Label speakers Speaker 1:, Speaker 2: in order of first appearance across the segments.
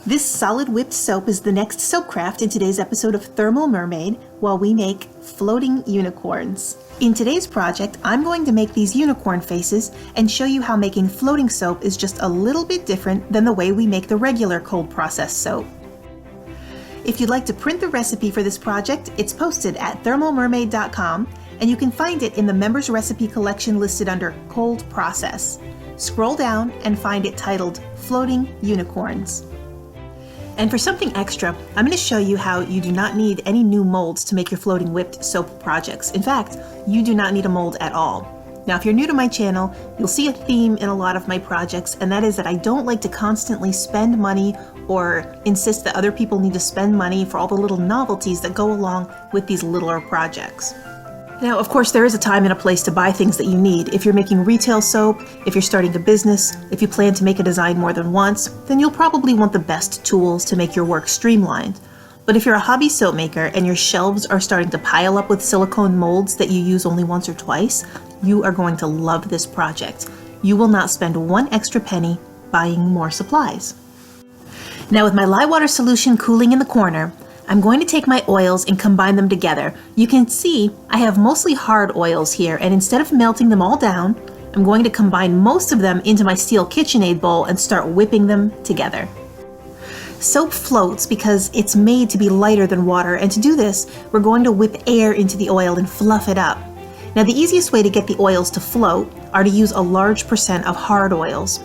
Speaker 1: This solid whipped soap is the next soap craft in today's episode of Thermal Mermaid while we make floating unicorns. In today's project, I'm going to make these unicorn faces and show you how making floating soap is just a little bit different than the way we make the regular cold process soap. If you'd like to print the recipe for this project, it's posted at thermalmermaid.com and you can find it in the members recipe collection listed under Cold Process. Scroll down and find it titled Floating Unicorns. And for something extra, I'm going to show you how you do not need any new molds to make your floating whipped soap projects. In fact, you do not need a mold at all. Now, if you're new to my channel, you'll see a theme in a lot of my projects, and that is that I don't like to constantly spend money or insist that other people need to spend money for all the little novelties that go along with these littler projects. Now, of course, there is a time and a place to buy things that you need. If you're making retail soap, if you're starting a business, if you plan to make a design more than once, then you'll probably want the best tools to make your work streamlined. But if you're a hobby soap maker and your shelves are starting to pile up with silicone molds that you use only once or twice, you are going to love this project. You will not spend one extra penny buying more supplies. Now, with my lye water solution cooling in the corner, I'm going to take my oils and combine them together. You can see I have mostly hard oils here, and instead of melting them all down, I'm going to combine most of them into my steel KitchenAid bowl and start whipping them together. Soap floats because it's made to be lighter than water, and to do this, we're going to whip air into the oil and fluff it up. Now, the easiest way to get the oils to float are to use a large percent of hard oils.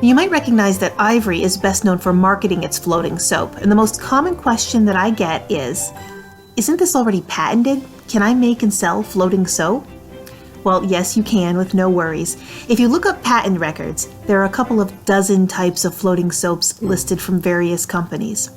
Speaker 1: You might recognize that Ivory is best known for marketing its floating soap, and the most common question that I get is, isn't this already patented? Can I make and sell floating soap? Well, yes, you can with no worries. If you look up patent records, there are a couple of dozen types of floating soaps listed from various companies.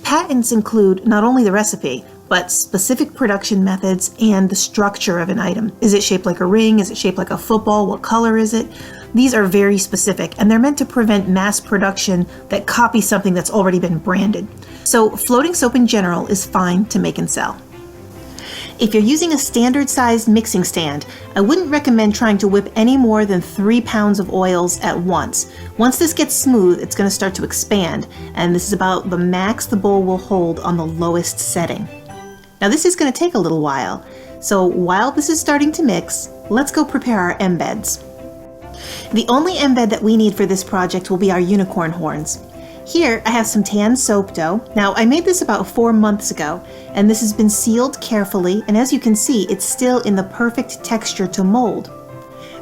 Speaker 1: Patents include not only the recipe, but specific production methods and the structure of an item. Is it shaped like a ring? Is it shaped like a football? What color is it? These are very specific, and they're meant to prevent mass production that copies something that's already been branded. So floating soap in general is fine to make and sell. If you're using a standard-sized mixing stand, I wouldn't recommend trying to whip any more than 3 pounds of oils at once. Once this gets smooth, it's going to start to expand, and this is about the max the bowl will hold on the lowest setting. Now, this is going to take a little while, so while this is starting to mix, let's go prepare our embeds. The only embed that we need for this project will be our unicorn horns. Here I have some tan soap dough. Now, I made this about 4 months ago, and this has been sealed carefully, and as you can see, it's still in the perfect texture to mold.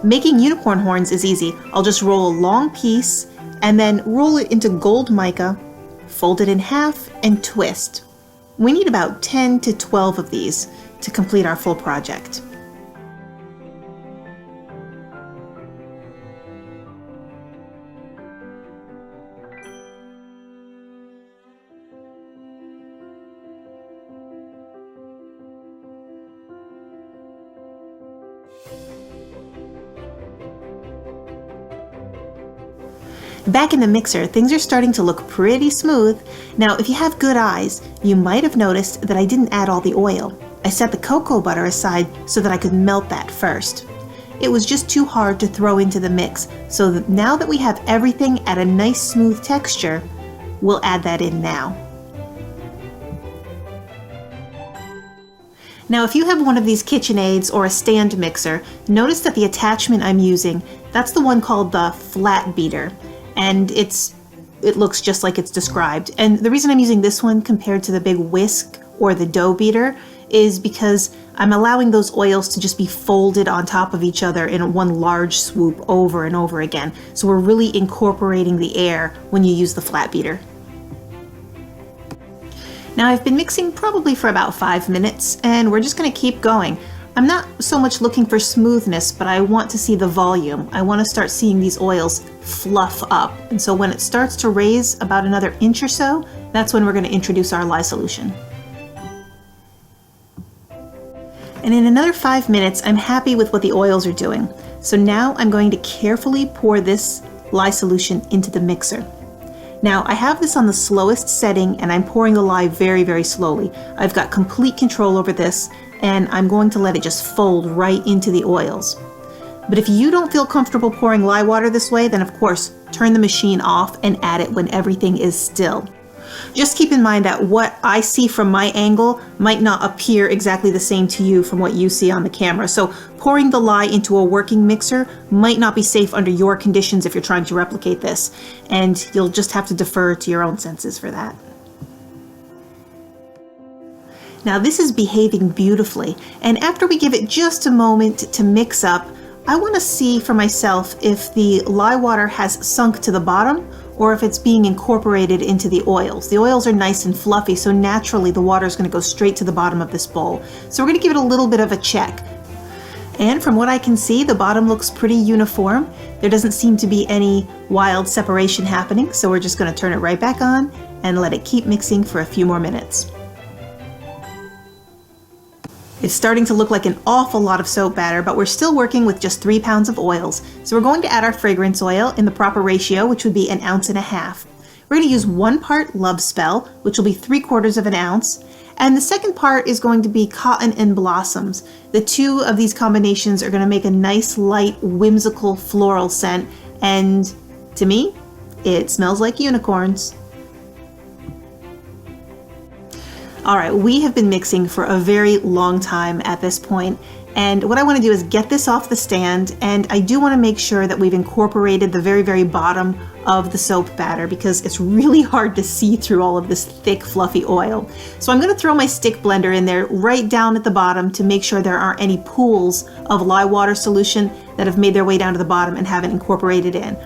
Speaker 1: Making unicorn horns is easy. I'll just roll a long piece and then roll it into gold mica, fold it in half, and twist. We need about 10 to 12 of these to complete our full project. Back in the mixer, things are starting to look pretty smooth. Now, if you have good eyes, you might have noticed that I didn't add all the oil. I set the cocoa butter aside so that I could melt that first. It was just too hard to throw into the mix, so that now that we have everything at a nice smooth texture, we'll add that in now. Now, if you have one of these KitchenAids or a stand mixer, notice that the attachment I'm using, that's the one called the flat beater. And it looks just like it's described. And the reason I'm using this one compared to the big whisk or the dough beater is because I'm allowing those oils to just be folded on top of each other in one large swoop over and over again. So we're really incorporating the air when you use the flat beater. Now, I've been mixing probably for about 5 minutes, and we're just going to keep going. I'm not so much looking for smoothness, but I want to see the volume. I want to start seeing these oils fluff up. And so when it starts to raise about another inch or so, that's when we're going to introduce our lye solution. And in another 5 minutes, I'm happy with what the oils are doing. So now I'm going to carefully pour this lye solution into the mixer. Now, I have this on the slowest setting, and I'm pouring the lye very, very slowly. I've got complete control over this, and I'm going to let it just fold right into the oils. But if you don't feel comfortable pouring lye water this way, then of course, turn the machine off and add it when everything is still. Just keep in mind that what I see from my angle might not appear exactly the same to you from what you see on the camera. So pouring the lye into a working mixer might not be safe under your conditions if you're trying to replicate this, and you'll just have to defer to your own senses for that. Now this is behaving beautifully, and after we give it just a moment to mix up, I want to see for myself if the lye water has sunk to the bottom or if it's being incorporated into the oils. The oils are nice and fluffy, so naturally the water is going to go straight to the bottom of this bowl. So we're going to give it a little bit of a check. And from what I can see, the bottom looks pretty uniform. There doesn't seem to be any wild separation happening, so we're just going to turn it right back on and let it keep mixing for a few more minutes. It's starting to look like an awful lot of soap batter, but we're still working with just 3 pounds of oils. So we're going to add our fragrance oil in the proper ratio, which would be 1.5 ounces. We're going to use 1 part Love Spell, which will be 3/4 ounce. And the second part is going to be Cotton and Blossoms. The two of these combinations are going to make a nice, light, whimsical floral scent. And to me, it smells like unicorns. All right, we have been mixing for a very long time at this point, and what I want to do is get this off the stand, and I do want to make sure that we've incorporated the very, very bottom of the soap batter because it's really hard to see through all of this thick, fluffy oil. So I'm going to throw my stick blender in there right down at the bottom to make sure there aren't any pools of lye water solution that have made their way down to the bottom and haven't incorporated in.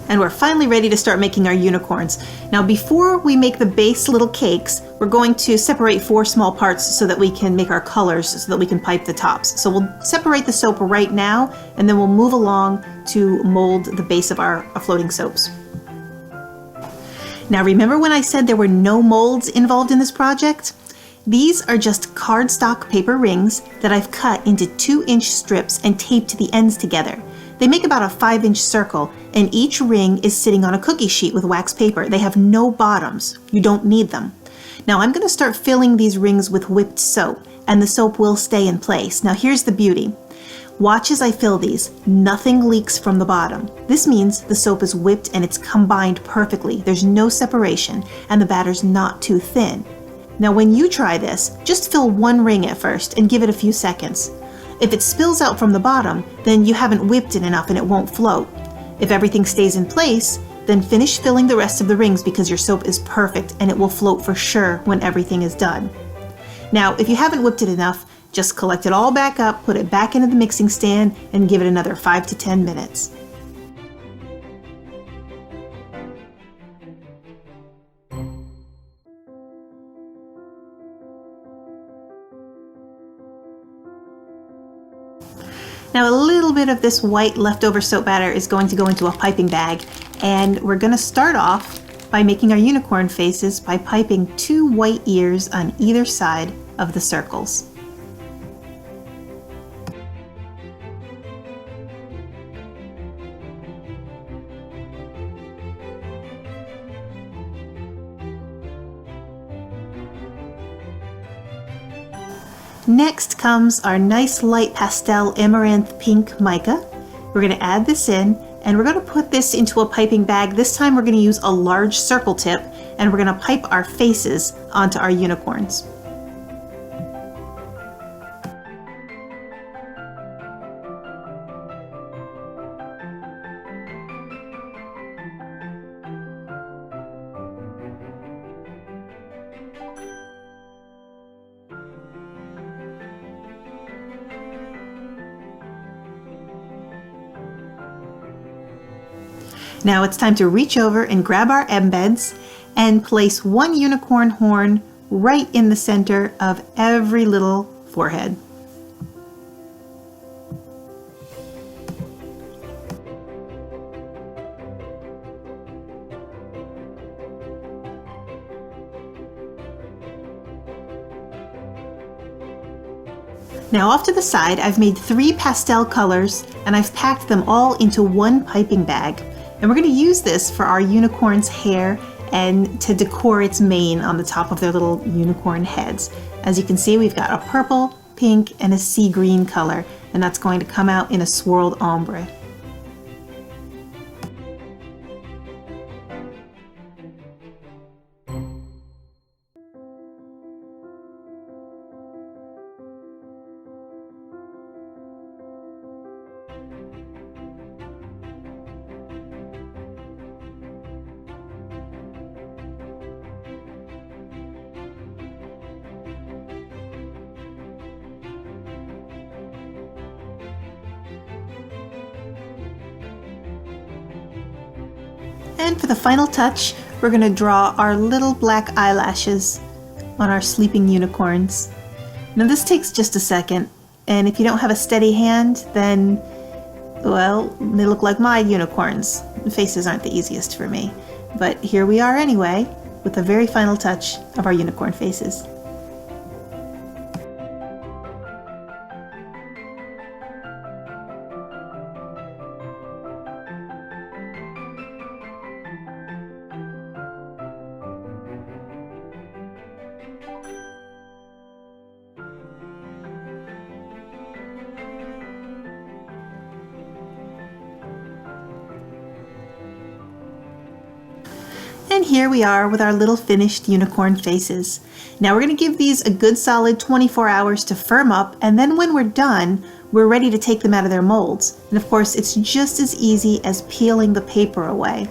Speaker 1: And we're finally ready to start making our unicorns. Now before we make the base little cakes, we're going to separate 4 small parts so that we can make our colors so that we can pipe the tops. So we'll separate the soap right now, and then we'll move along to mold the base of our floating soaps. Now remember when I said there were no molds involved in this project? These are just cardstock paper rings that I've cut into 2-inch strips and taped the ends together. They make about a 5-inch circle, and each ring is sitting on a cookie sheet with wax paper. They have no bottoms. You don't need them. Now I'm going to start filling these rings with whipped soap, and the soap will stay in place. Now here's the beauty. Watch as I fill these. Nothing leaks from the bottom. This means the soap is whipped and it's combined perfectly. There's no separation, and the batter's not too thin. Now when you try this, just fill 1 ring at first and give it a few seconds. If it spills out from the bottom, then you haven't whipped it enough and it won't float. If everything stays in place, then finish filling the rest of the rings because your soap is perfect and it will float for sure when everything is done. Now, if you haven't whipped it enough, just collect it all back up, put it back into the mixing stand, and give it another 5 to 10 minutes. Now a little bit of this white leftover soap batter is going to go into a piping bag, and we're going to start off by making our unicorn faces by piping 2 white ears on either side of the circles. Next comes our nice light pastel amaranth pink mica. We're going to add this in, and we're going to put this into a piping bag. This time we're going to use a large circle tip, and we're going to pipe our faces onto our unicorns. Now it's time to reach over and grab our embeds and place 1 unicorn horn right in the center of every little forehead. Now off to the side, I've made 3 pastel colors and I've packed them all into 1 piping bag. And we're going to use this for our unicorn's hair and to decor its mane on the top of their little unicorn heads. As you can see, we've got a purple, pink, and a sea green color, and that's going to come out in a swirled ombre. And for the final touch, we're going to draw our little black eyelashes on our sleeping unicorns. Now this takes just a second, and if you don't have a steady hand, then, well, they look like my unicorns. The faces aren't the easiest for me. But here we are anyway, with the very final touch of our unicorn faces. And here we are with our little finished unicorn faces. Now we're going to give these a good solid 24 hours to firm up, and then when we're done, we're ready to take them out of their molds. And of course, it's just as easy as peeling the paper away.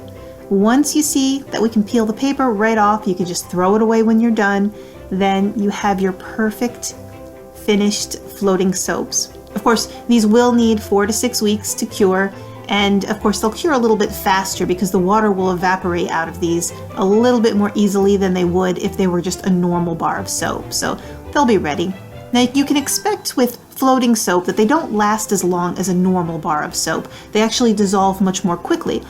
Speaker 1: Once you see that we can peel the paper right off, you can just throw it away when you're done. Then you have your perfect finished floating soaps. Of course, these will need 4 to 6 weeks to cure. And of course they'll cure a little bit faster because the water will evaporate out of these a little bit more easily than they would if they were just a normal bar of soap. So they'll be ready. Now you can expect with floating soap that they don't last as long as a normal bar of soap. They actually dissolve much more quickly.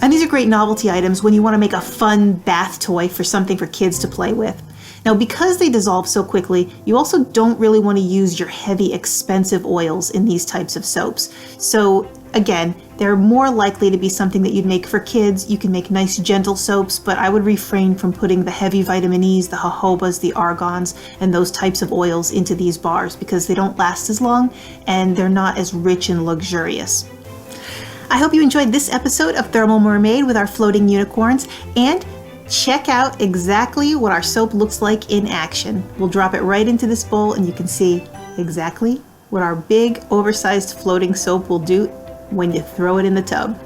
Speaker 1: And these are great novelty items when you want to make a fun bath toy for something for kids to play with. Now, because they dissolve so quickly, you also don't really want to use your heavy, expensive oils in these types of soaps. So again, they're more likely to be something that you'd make for kids. You can make nice, gentle soaps, but I would refrain from putting the heavy vitamin E's, the jojobas, the argons, and those types of oils into these bars because they don't last as long and they're not as rich and luxurious. I hope you enjoyed this episode of Thermal Mermaid with our floating unicorns, and check out exactly what our soap looks like in action. We'll drop it right into this bowl and you can see exactly what our big oversized floating soap will do when you throw it in the tub.